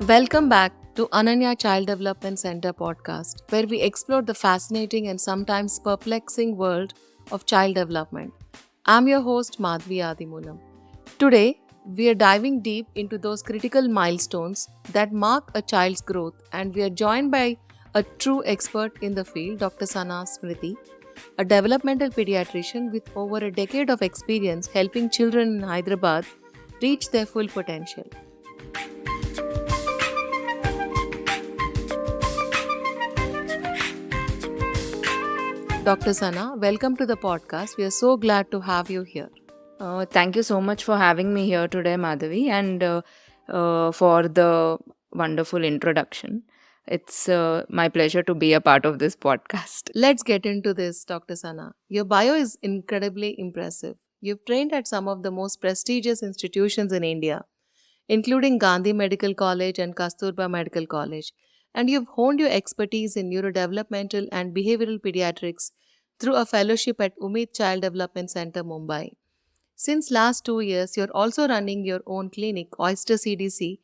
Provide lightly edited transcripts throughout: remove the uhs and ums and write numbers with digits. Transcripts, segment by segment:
Welcome back to Ananya Child Development Center podcast, where we explore the fascinating and sometimes perplexing world of child development. I'm your host, Madhvi Adimulam. Today, we are diving deep into those critical milestones that mark a child's growth, and we are joined by a true expert in the field, Dr. Sana Smriti, a developmental pediatrician with over a decade of experience helping children in Hyderabad reach their full potential. Dr. Sana, welcome to the podcast. We are so glad to have you here. Thank you so much for having me here today, Madhavi, and for the wonderful introduction. It's my pleasure to be a part of this podcast. Let's get into this, Dr. Sana. Your bio is incredibly impressive. You've trained at some of the most prestigious institutions in India, including Gandhi Medical College and Kasturba Medical College, and you've honed your expertise in neurodevelopmental and behavioral pediatrics through a fellowship at Umid Child Development Center, Mumbai. Since last 2 years, you're also running your own clinic, Oyster CDC,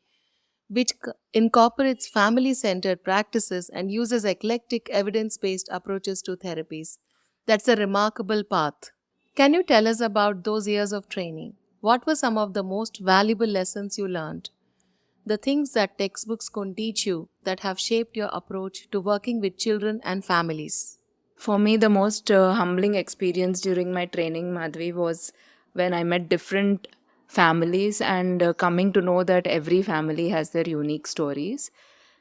which incorporates family centered practices and uses eclectic evidence based approaches to therapies. That's a remarkable path. Can you tell us about those years of training? What were some of the most valuable lessons you learned? The things that textbooks couldn't teach you that have shaped your approach to working with children and families? For me, the most humbling experience during my training, Madhvi, was when I met different families and coming to know that every family has their unique stories.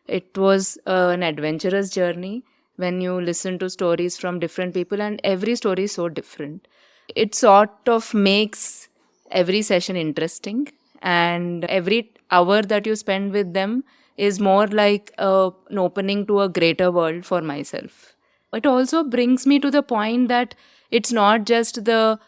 It was an adventurous journey when you listen to stories from different people, and every story is so different. It sort of makes every session interesting, and every hour that you spend with them is more like an opening to a greater world for myself. It also brings me to the point that it's not just the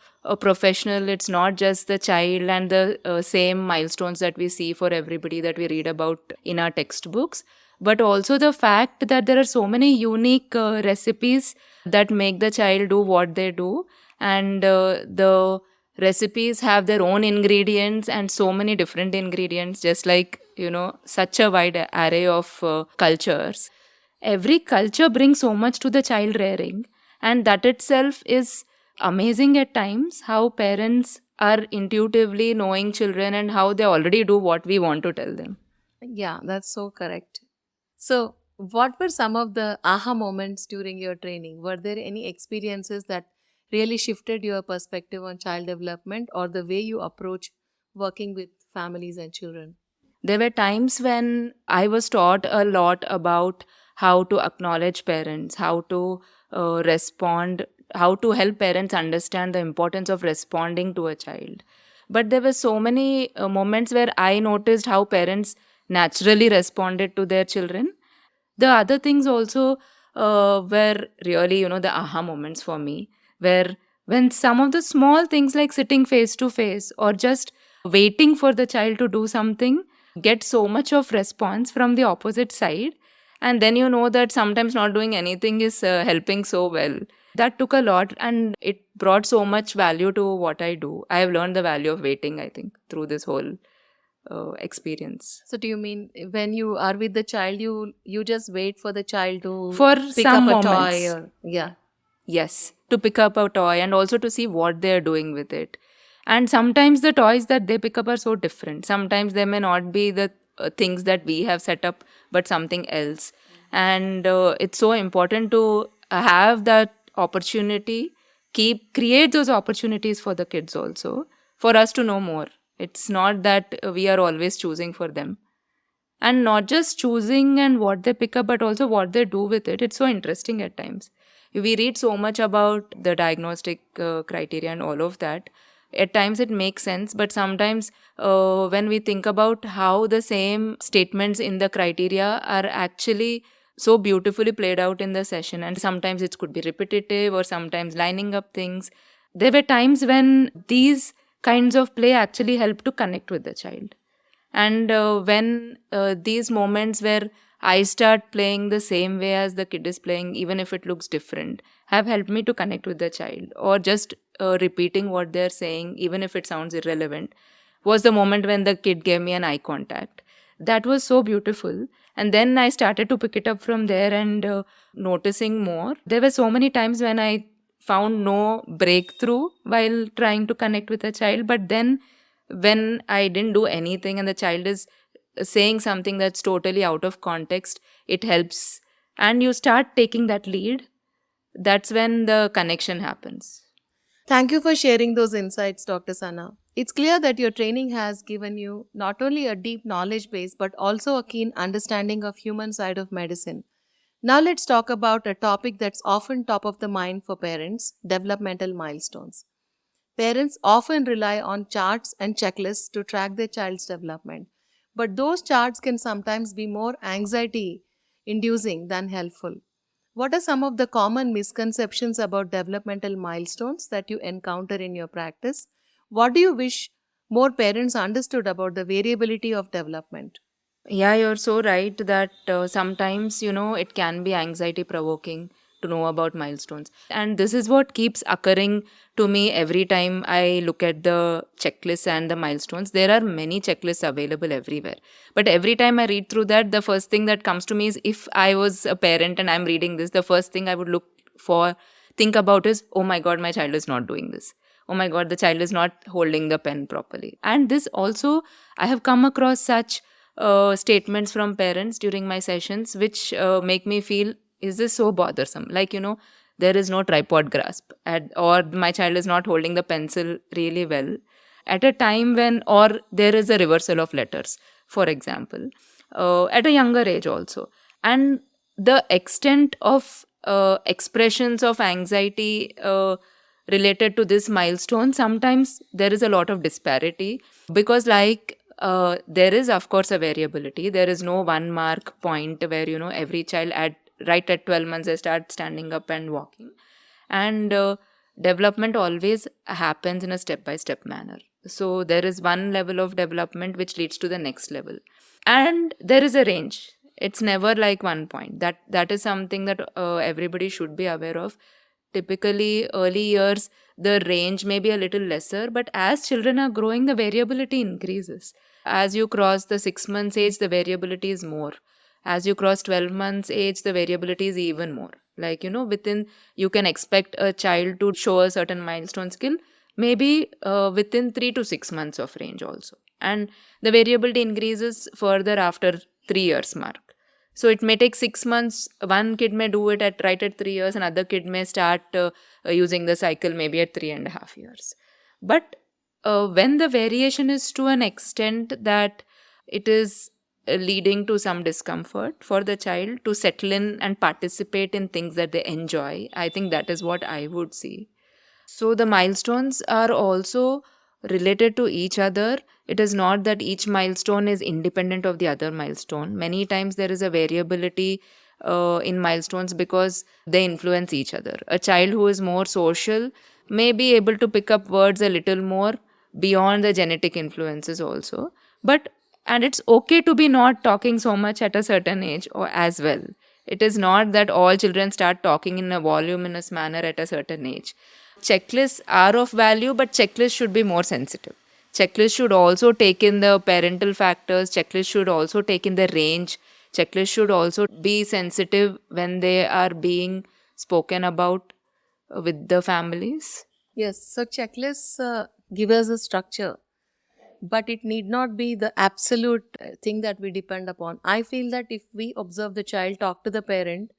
professional, it's not just the child and the same milestones that we see for everybody that we read about in our textbooks, but also the fact that there are so many unique recipes that make the child do what they do, and the recipes have their own ingredients and so many different ingredients, just like, such a wide array of cultures. Every culture brings so much to the child rearing, and that itself is amazing at times, how parents are intuitively knowing children and how they already do what we want to tell them. Yeah, that's so correct. So, what were some of the aha moments during your training? Were there any experiences that really shifted your perspective on child development or the way you approach working with families and children? There were times when I was taught a lot about how to acknowledge parents, how to respond, how to help parents understand the importance of responding to a child. But there were so many moments where I noticed how parents naturally responded to their children. The other things also were really, the aha moments for me, where when some of the small things like sitting face to face or just waiting for the child to do something get so much of response from the opposite side, and then you know that sometimes not doing anything is helping so well. That took a lot, and it brought so much value to what I do. I have learned the value of waiting, I think, through this whole experience. So, do you mean when you are with the child, you just wait for the child to For pick some up a toy? moments, Or yeah, yes, to pick up a toy and also to see what they're doing with it. And sometimes the toys that they pick up are so different. Sometimes they may not be the things that we have set up, but something else. And it's so important to have that opportunity, create those opportunities for the kids also, for us to know more. It's not that we are always choosing for them. And not just choosing and what they pick up, but also what they do with it. It's so interesting at times. We read so much about the diagnostic criteria and all of that. At times it makes sense, but sometimes when we think about how the same statements in the criteria are actually so beautifully played out in the session, and sometimes it could be repetitive or sometimes lining up things. There were times when these kinds of play actually help to connect with the child. And when these moments where I start playing the same way as the kid is playing, even if it looks different, have helped me to connect with the child, or just repeating what they're saying, even if it sounds irrelevant, was the moment when the kid gave me an eye contact. That was so beautiful. And then I started to pick it up from there and noticing more. There were so many times when I found no breakthrough while trying to connect with a child. But then when I didn't do anything and the child is saying something that's totally out of context, it helps. And you start taking that lead. That's when the connection happens. Thank you for sharing those insights, Dr. Sana. It's clear that your training has given you not only a deep knowledge base but also a keen understanding of human side of medicine. Now let's talk about a topic that's often top of the mind for parents, developmental milestones. Parents often rely on charts and checklists to track their child's development, but those charts can sometimes be more anxiety inducing than helpful. What are some of the common misconceptions about developmental milestones that you encounter in your practice? What do you wish more parents understood about the variability of development? Yeah, you're so right that sometimes, it can be anxiety provoking to know about milestones. And this is what keeps occurring to me every time I look at the checklists and the milestones. There are many checklists available everywhere. But every time I read through that, the first thing that comes to me is, if I was a parent and I'm reading this, the first thing I would think about is, oh my God, my child is not doing this. Oh my God, the child is not holding the pen properly. And this also, I have come across such statements from parents during my sessions which make me feel, is this so bothersome? Like, there is no tripod grasp, or my child is not holding the pencil really well at a time when, or there is a reversal of letters, for example, at a younger age also. And the extent of expressions of anxiety related to this milestone, sometimes there is a lot of disparity, because like there is of course a variability. There is no one mark point where every child right at 12 months they start standing up and walking. And development always happens in a step by step manner. So there is one level of development which leads to the next level, and there is a range. It's never like one point. That is something that everybody should be aware of. Typically early years, the range may be a little lesser, but as children are growing, the variability increases. As you cross the 6 months age, the variability is more. As you cross 12 months age, the variability is even more. Like, within, you can expect a child to show a certain milestone skill, maybe within 3 to 6 months of range also. And the variability increases further after 3 years mark. So it may take 6 months. One kid may do it right at 3 years. Another kid may start using the cycle maybe at 3.5 years. But when the variation is to an extent that it is leading to some discomfort for the child to settle in and participate in things that they enjoy, I think that is what I would see. So the milestones are also related to each other. It is not that each milestone is independent of the other milestone. Many times there is a variability in milestones because they influence each other. A child who is more social may be able to pick up words a little more beyond the genetic influences also. But and it's okay to be not talking so much at a certain age or as well. It is not that all children start talking in a voluminous manner at a certain age. Checklists are of value, but checklists should be more sensitive. Checklists should also take in the parental factors. Checklists should also take in the range. Checklists should also be sensitive when they are being spoken about with the families. Yes, so checklists give us a structure, but it need not be the absolute thing that we depend upon. I feel that if we observe the child, talk to the parent,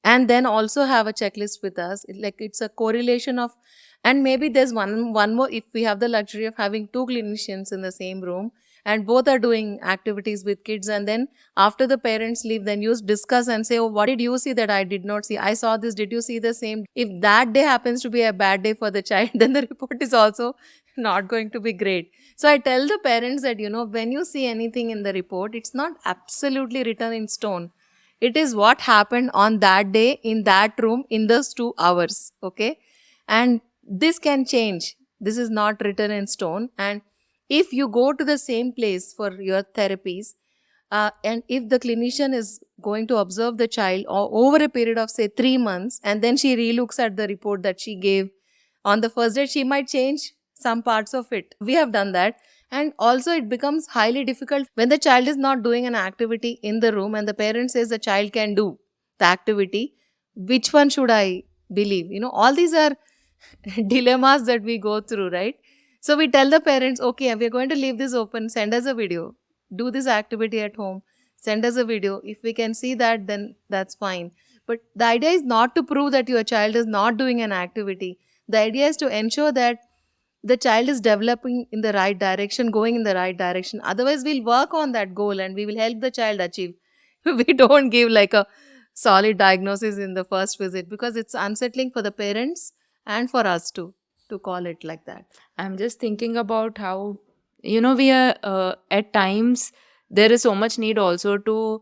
and then also have a checklist with us, like it's a correlation of, and maybe there's one more, if we have the luxury of having two clinicians in the same room and both are doing activities with kids, and then after the parents leave, then you discuss and say, oh, what did you see that I did not see? I saw this, did you see the same? If that day happens to be a bad day for the child, then the report is also not going to be great. So I tell the parents that, when you see anything in the report, it's not absolutely written in stone. It is what happened on that day in that room in those 2 hours. Okay. And this can change. This is not written in stone. And if you go to the same place for your therapies, and if the clinician is going to observe the child over a period of say 3 months, and then she relooks at the report that she gave on the first day, she might change some parts of it. We have done that. And also it becomes highly difficult when the child is not doing an activity in the room and the parent says the child can do the activity. Which one should I believe? All these are dilemmas that we go through, right? So we tell the parents, okay, we are going to leave this open, send us a video, do this activity at home, send us a video. If we can see that, then that's fine. But the idea is not to prove that your child is not doing an activity. The idea is to ensure that the child is developing in the right direction, going in the right direction. Otherwise, we'll work on that goal and we will help the child achieve. We don't give like a solid diagnosis in the first visit because it's unsettling for the parents and for us too to call it like that. I'm just thinking about how, we are at times there is so much need also to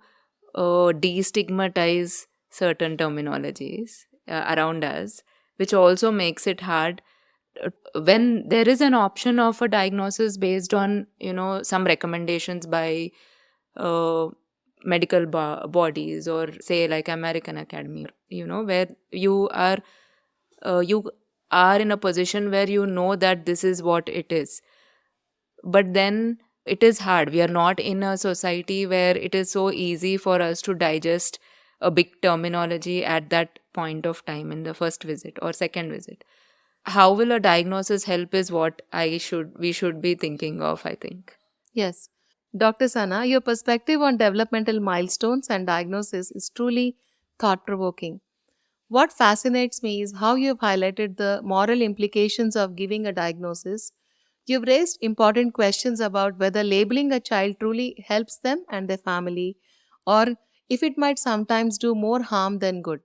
destigmatize certain terminologies around us, which also makes it hard when there is an option of a diagnosis based on, some recommendations by uh, medical bodies, or say like American Academy, where you are in a position where you know that this is what it is. But then it is hard. We are not in a society where it is so easy for us to digest a big terminology at that point of time in the first visit or second visit. How will a diagnosis help is what we should be thinking of, I think. Yes. Dr. Sana, your perspective on developmental milestones and diagnosis is truly thought provoking. What fascinates me is how you have highlighted the moral implications of giving a diagnosis. You've raised important questions about whether labeling a child truly helps them and their family, or if it might sometimes do more harm than good.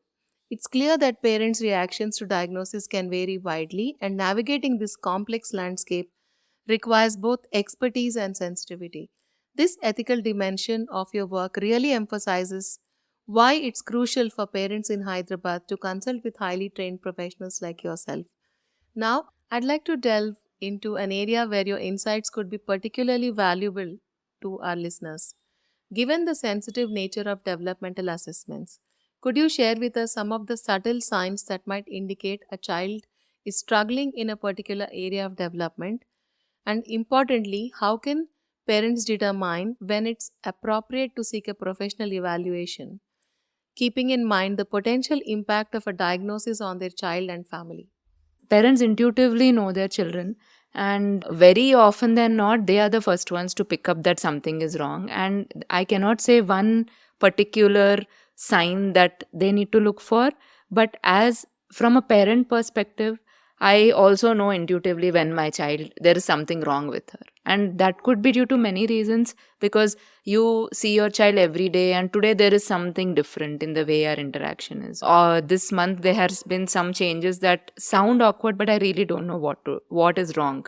It's clear that parents' reactions to diagnosis can vary widely, and navigating this complex landscape requires both expertise and sensitivity. This ethical dimension of your work really emphasizes why it's crucial for parents in Hyderabad to consult with highly trained professionals like yourself. Now, I'd like to delve into an area where your insights could be particularly valuable to our listeners. Given the sensitive nature of developmental assessments, could you share with us some of the subtle signs that might indicate a child is struggling in a particular area of development? And importantly, how can parents determine when it's appropriate to seek a professional evaluation, keeping in mind the potential impact of a diagnosis on their child and family? Parents intuitively know their children, and very often than not, they are the first ones to pick up that something is wrong. And I cannot say one particular sign that they need to look for, but as from a parent perspective, I also know intuitively when my child, there is something wrong with her. And that could be due to many reasons, because you see your child every day, and today there is something different in the way our interaction is. Or this month there has been some changes that sound awkward, but I really don't know what is wrong.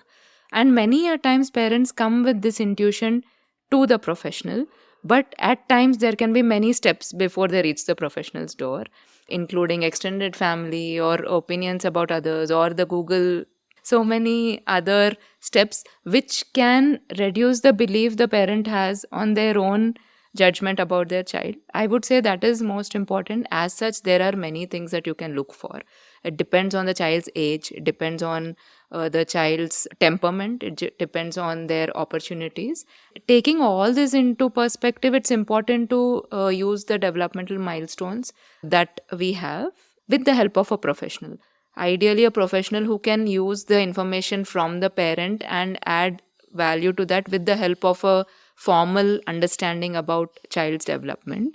And many a times parents come with this intuition to the professional, but at times there can be many steps before they reach the professional's door, including extended family or opinions about others or the Google, so many other steps which can reduce the belief the parent has on their own judgment about their child. I would say that is most important. As such, there are many things that you can look for. It depends on the child's age, it depends on the child's temperament, depends on their opportunities. Taking all this into perspective, it's important to use the developmental milestones that we have with the help of a professional. Ideally, a professional who can use the information from the parent and add value to that with the help of a formal understanding about child's development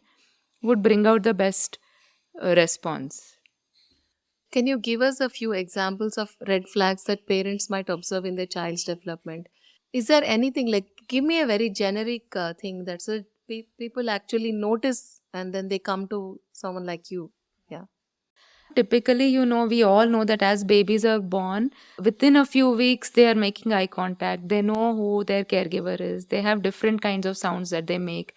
would bring out the best response. Can you give us a few examples of red flags that parents might observe in their child's development? Is there anything like, give me a very generic thing that's a people actually notice and then they come to someone like you? Yeah. Typically, we all know that as babies are born, within a few weeks, they are making eye contact. They know who their caregiver is. They have different kinds of sounds that they make.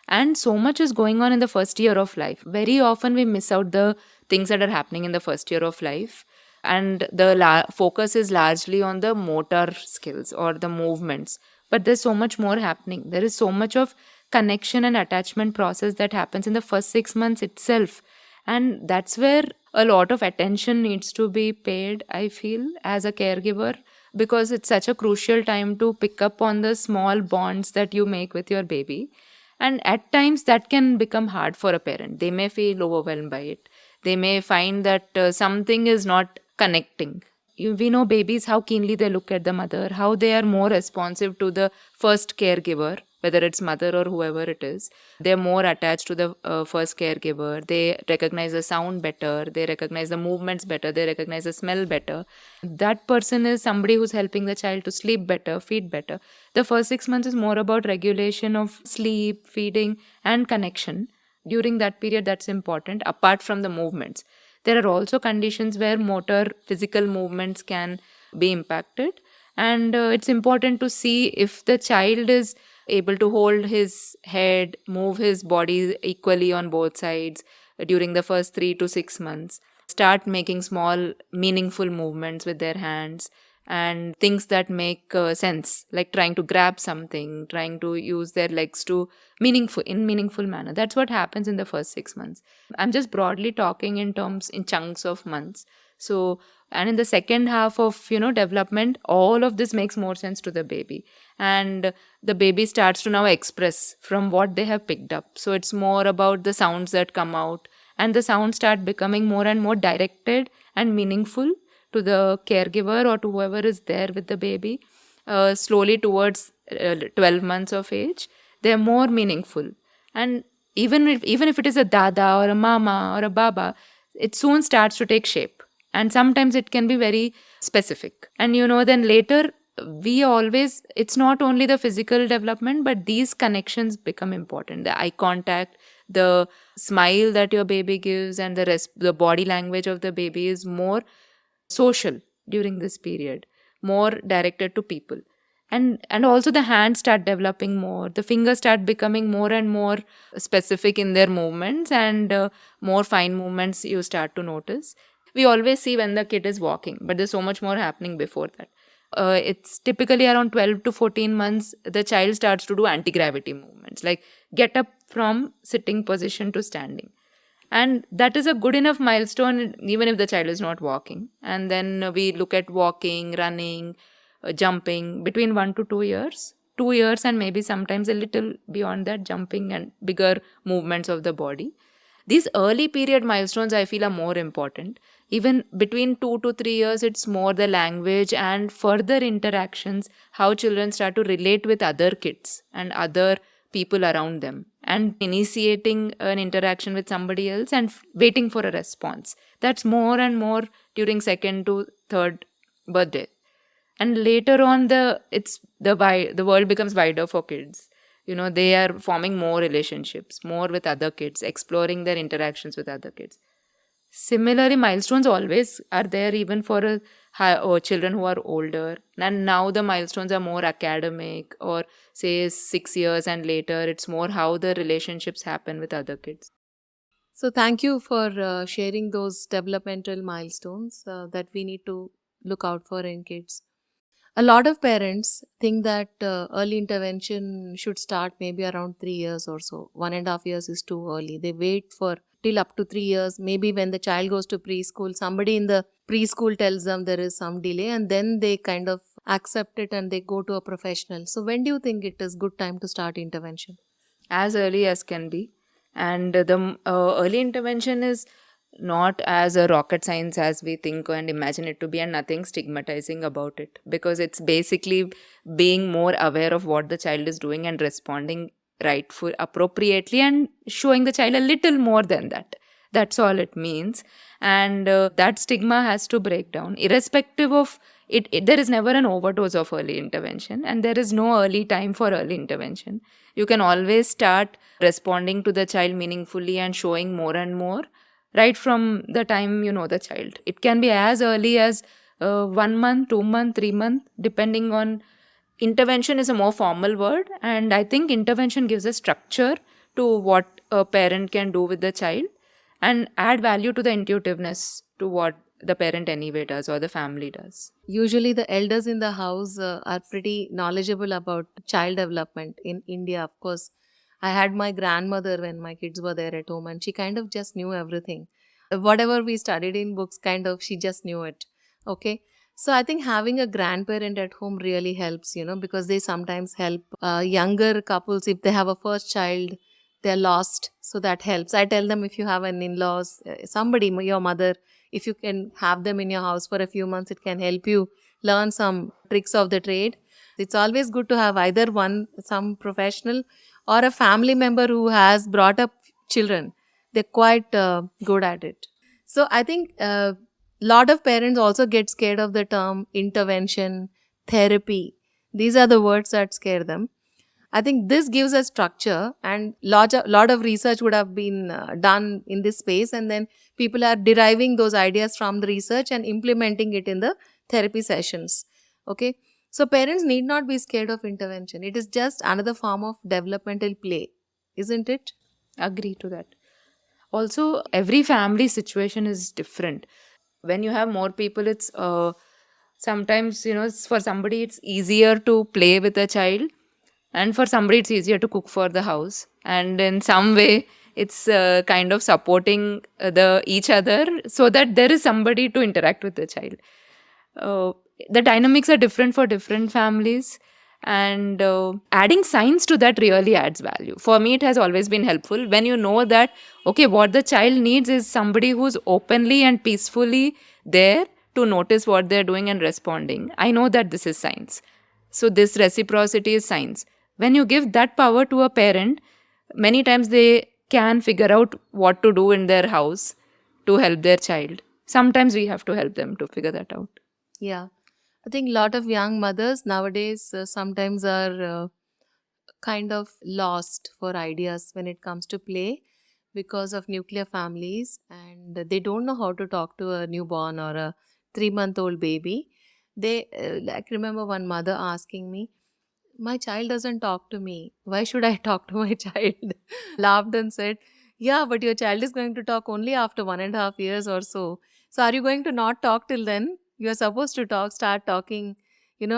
And so much is going on in the first year of life. Very often, we miss out the things that are happening in the first year of life. And the focus is largely on the motor skills or the movements. But there's so much more happening. There is so much of connection and attachment process that happens in the first 6 months itself. And that's where a lot of attention needs to be paid, I feel, as a caregiver, because it's such a crucial time to pick up on the small bonds that you make with your baby. And at times that can become hard for a parent. They may feel overwhelmed by it. They may find that something is not connecting. We know babies, how keenly they look at the mother, how they are more responsive to the first caregiver, whether it's mother or whoever it is. They're more attached to the first caregiver. They recognize the sound better. They recognize the movements better. They recognize the smell better. That person is somebody who's helping the child to sleep better, feed better. The first 6 months is more about regulation of sleep, feeding, and connection. During that period, that's important, apart from the movements. There are also conditions where motor, physical movements can be impacted. And it's important to see if the child is able to hold his head, move his body equally on both sides during the first 3 to 6 months. Start making small, meaningful movements with their hands and things that make sense, like trying to grab something, trying to use their legs to meaningful manner. That's what happens in the first 6 months. I'm just broadly talking in terms in chunks of months. So, and in the second half of development, all of this makes more sense to the baby, and the baby starts to now express from what they have picked up. So it's more about the sounds that come out, and the sounds start becoming more and more directed and meaningful to the caregiver or to whoever is there with the baby. Slowly towards 12 months of age, they're more meaningful. And even if it is a dada or a mama or a baba, it soon starts to take shape. And sometimes it can be very specific. And then later, it's not only the physical development, but these connections become important. The eye contact, the smile that your baby gives, and the body language of the baby is more social during this period, more directed to people. And also the hands start developing more, the fingers start becoming more and more specific in their movements, and more fine movements you start to notice. We always see when the kid is walking, but there's so much more happening before that. It's typically around 12 to 14 months the child starts to do anti-gravity movements, like get up from sitting position to standing. And that is a good enough milestone even if the child is not walking. And then we look at walking, running, jumping between 1 to 2 years, 2 years, and maybe sometimes a little beyond that, jumping and bigger movements of the body. These early period milestones I feel are more important. Even between 2 to 3 years, it's more the language and further interactions, how children start to relate with other kids and other people around them, and initiating an interaction with somebody else and waiting for a response. That's more and more during second to third birthday. And later on, the world becomes wider for kids. They are forming more relationships, more with other kids, exploring their interactions with other kids. Similarly, milestones always are there even for children who are older. And now the milestones are more academic, or say 6 years and later, it's more how the relationships happen with other kids. So, thank you for sharing those developmental milestones that we need to look out for in kids. A lot of parents think that early intervention should start maybe around 3 years or so. 1.5 years is too early. They wait for till up to 3 years. Maybe when the child goes to preschool, somebody in the preschool tells them there is some delay, and then they kind of accept it and they go to a professional. So, when do you think it is good time to start intervention? As early as can be. And the early intervention is not as a rocket science as we think and imagine it to be, and nothing stigmatizing about it, because it's basically being more aware of what the child is doing and responding rightful appropriately, and showing the child a little more than that. That's all it means. And that stigma has to break down irrespective of it. There is never an overdose of early intervention, and there is no early time for early intervention. You can always start responding to the child meaningfully and showing more and more right from the time you know the child. It can be as early as 1 month, 2 month, 3 month, depending on. Intervention is a more formal word, and I think intervention gives a structure to what a parent can do with the child and add value to the intuitiveness to what the parent anyway does or the family does. Usually, the elders in the house are pretty knowledgeable about child development in India. Of course, I had my grandmother when my kids were there at home, and she kind of just knew everything. Whatever we studied in books, kind of, she just knew it. Okay. So I think having a grandparent at home really helps, because they sometimes help younger couples if they have a first child, they're lost. So that helps. I tell them if you have an in-laws, somebody, your mother, if you can have them in your house for a few months, it can help you learn some tricks of the trade. It's always good to have either some professional or a family member who has brought up children. They're quite good at it. So I think lot of parents also get scared of the term intervention, therapy. These are the words that scare them. I think this gives a structure, and lot of research would have been done in this space, and then people are deriving those ideas from the research and implementing it in the therapy sessions. Okay, so parents need not be scared of intervention. It is just another form of developmental play, isn't it? Agree to that. Also, every family situation is different. When you have more people, it's sometimes, for somebody it's easier to play with a child, and for somebody it's easier to cook for the house, and in some way it's kind of supporting the each other so that there is somebody to interact with the child. uh, the dynamics are different for different families, and adding science to that really adds value. For me, it has always been helpful when you know that, okay, what the child needs is somebody who's openly and peacefully there to notice what they're doing and responding. I know that this is science. So this reciprocity is science. When you give that power to a parent, many times they can figure out what to do in their house to help their child. Sometimes we have to help them to figure that out. Yeah. I think a lot of young mothers nowadays sometimes are kind of lost for ideas when it comes to play because of nuclear families, and they don't know how to talk to a newborn or a 3-month old baby. They like remember one mother asking me, my child doesn't talk to me, why should I talk to my child? Laughed and said, yeah, but your child is going to talk only after 1.5 years or so. So are you going to not talk till then? You're supposed to start talking,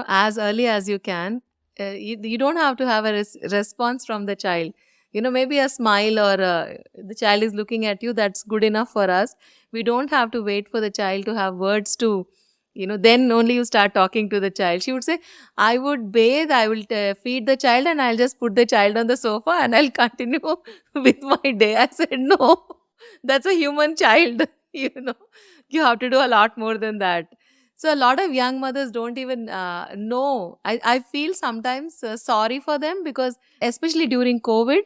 as early as you can. You don't have to have a response from the child. Maybe a smile or the child is looking at you, that's good enough for us. We don't have to wait for the child to have words to, then only you start talking to the child. She would say, I would bathe, I will feed the child, and I'll just put the child on the sofa and I'll continue with my day. I said, no, that's a human child. You know, you have to do a lot more than that. So, a lot of young mothers don't even know. I feel sometimes sorry for them because, especially during COVID,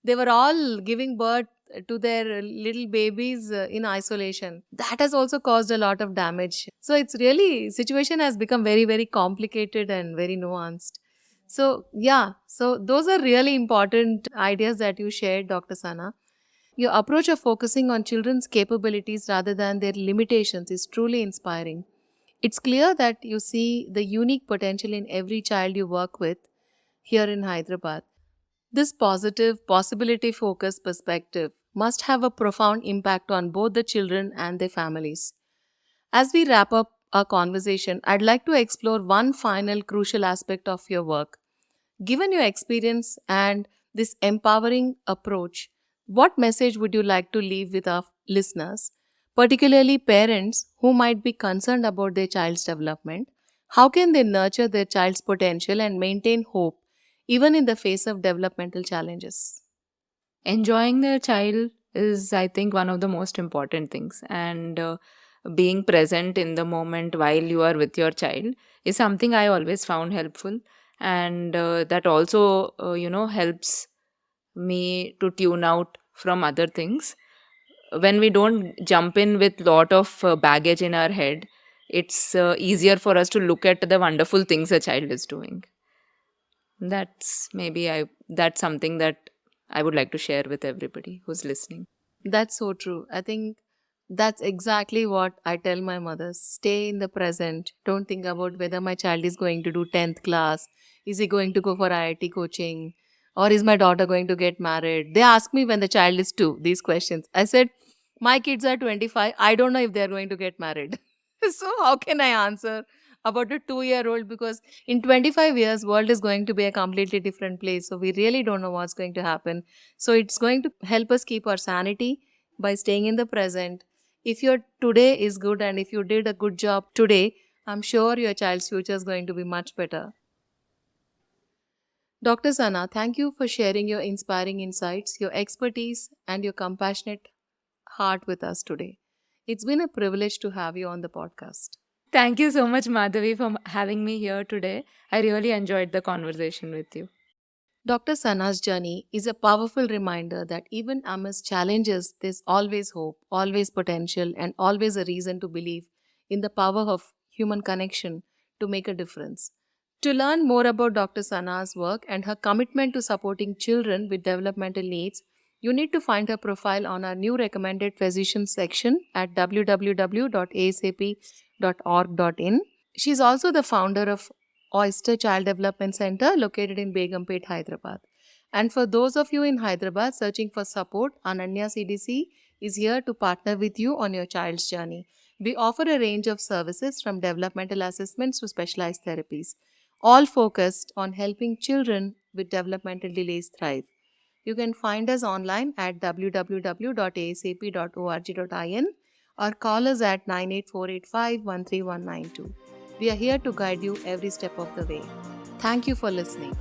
they were all giving birth to their little babies in isolation. That has also caused a lot of damage. So it's really, situation has become very, very complicated and very nuanced. So yeah, so those are really important ideas that you shared, Dr. Sana. Your approach of focusing on children's capabilities rather than their limitations is truly inspiring. It's clear that you see the unique potential in every child you work with here in Hyderabad. This positive, possibility focused perspective must have a profound impact on both the children and their families. As we wrap up our conversation, I'd like to explore one final crucial aspect of your work. Given your experience and this empowering approach, what message would you like to leave with our listeners, particularly parents who might be concerned about their child's development? How can they nurture their child's potential and maintain hope even in the face of developmental challenges? Enjoying their child is, I think, one of the most important things, and being present in the moment while you are with your child is something I always found helpful, and that also helps me to tune out from other things. When we don't jump in with lot of baggage in our head, it's easier for us to look at the wonderful things a child is doing. That's something that I would like to share with everybody who's listening. That's so true. I think that's exactly what I tell my mothers. Stay in the present. Don't think about whether my child is going to do 10th class. Is he going to go for IIT coaching? Or is my daughter going to get married? They ask me when the child is 2 these questions. I said, my kids are 25. I don't know if they're going to get married. So how can I answer about a 2-year-old? Because in 25 years, world is going to be a completely different place. So we really don't know what's going to happen. So it's going to help us keep our sanity by staying in the present. If your today is good and if you did a good job today, I'm sure your child's future is going to be much better. Dr. Sana, thank you for sharing your inspiring insights, your expertise, and your compassionate heart with us today. It's been a privilege to have you on the podcast. Thank you so much, Madhavi, for having me here today. I really enjoyed the conversation with you. Dr. Sana's journey is a powerful reminder that even amidst challenges, there's always hope, always potential, and always a reason to believe in the power of human connection to make a difference. To learn more about Dr. Sana's work and her commitment to supporting children with developmental needs, you need to find her profile on our new recommended physicians section at www.asap.org.in. She is also the founder of Oyster Child Development Center located in Begumpet, Hyderabad. And for those of you in Hyderabad searching for support, Ananya CDC is here to partner with you on your child's journey. We offer a range of services from developmental assessments to specialized therapies, all focused on helping children with developmental delays thrive. You can find us online at www.asap.org.in or call us at 98485 We are here to guide you every step of the way. Thank you for listening.